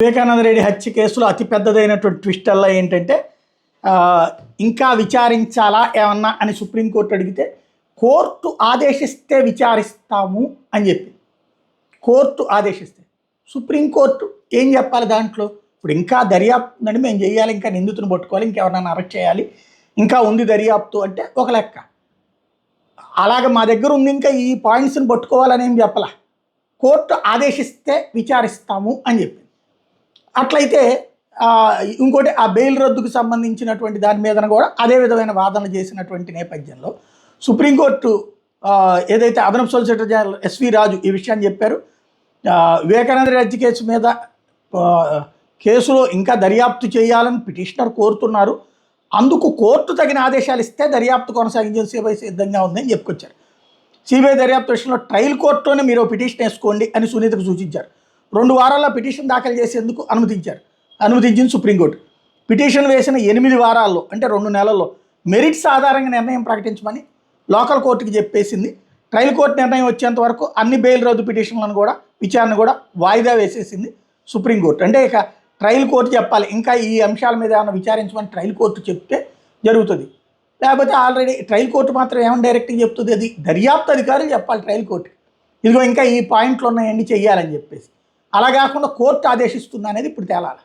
వివేకానంద రెడ్డి హత్య కేసులో అతి పెద్దదైనటువంటి ట్విస్టల్లా ఏంటంటే ఇంకా విచారించాలా ఏమన్నా అని సుప్రీంకోర్టు అడిగితే కోర్టు ఆదేశిస్తే విచారిస్తాము అని చెప్పి కోర్టు ఆదేశిస్తే సుప్రీంకోర్టు ఏం చెప్పాలి దాంట్లో? ఇప్పుడు ఇంకా దర్యాప్తు ఉందండి, మేము చేయాలి, ఇంకా నిందితుని పట్టుకోవాలి, ఇంకెవరినైనా అరెస్ట్ చేయాలి, ఇంకా ఉంది దర్యాప్తు అంటే ఒక లెక్క. అలాగే మా దగ్గర ఉంది, ఇంకా ఈ పాయింట్స్ని పట్టుకోవాలని ఏం చెప్పాల, కోర్టు ఆదేశిస్తే విచారిస్తాము అని చెప్పి. అట్లయితే ఇంకోటి ఆ బెయిల్ రద్దుకు సంబంధించినటువంటి దాని మీద కూడా అదే విధమైన వాదనలు చేసినటువంటి నేపథ్యంలో సుప్రీంకోర్టు ఏదైతే అదనపు సొలిసిటర్ జనరల్ ఎస్వి రాజు ఈ విషయాన్ని చెప్పారు. వివేకానంద రెడ్డి కేసు మీద కేసులో ఇంకా దర్యాప్తు చేయాలని పిటిషనర్ కోరుతున్నారు, అందుకు కోర్టు తగిన ఆదేశాలు ఇస్తే దర్యాప్తు కొనసాగించే సిబిఐ సిద్ధంగా ఉందని చెప్పుకొచ్చారు. సిబిఐ దర్యాప్తు విషయంలో ట్రయల్ కోర్టులోనే మీరు పిటిషన్ వేసుకోండి అని సునీతకు సూచించారు. 2 వారాల్లో పిటిషన్ దాఖలు చేసేందుకు అనుమతించింది సుప్రీంకోర్టు. పిటిషన్ వేసిన 8 వారాల్లో అంటే 2 నెలల్లో మెరిట్స్ ఆధారంగా నిర్ణయం ప్రకటించమని లోకల్ కోర్టుకి చెప్పేసింది. ట్రయల్ కోర్టు నిర్ణయం వచ్చేంత వరకు అన్ని బెయిల్ రద్దు పిటిషన్లను కూడా విచారణ కూడా వాయిదా వేసేసింది సుప్రీంకోర్టు. అంటే ఇక ట్రయల్ కోర్టు చెప్పాలి, ఇంకా ఈ అంశాల మీద ఏమైనా విచారించమని ట్రయల్ కోర్టు చెప్తే జరుగుతుంది. లేకపోతే ఆల్రెడీ ట్రయల్ కోర్టు మాత్రం ఏమైనా డైరెక్ట్గా చెప్తుంది, అది దర్యాప్తు అధికారులు చెప్పాలి ట్రయల్ కోర్టు, ఇదిగో ఇంకా ఈ పాయింట్లు ఉన్నాయండి చెయ్యాలని చెప్పేసి. అలా కాకుండా కోర్టు ఆదేశిస్తుంది అనేది ఇప్పుడు తేలాలి.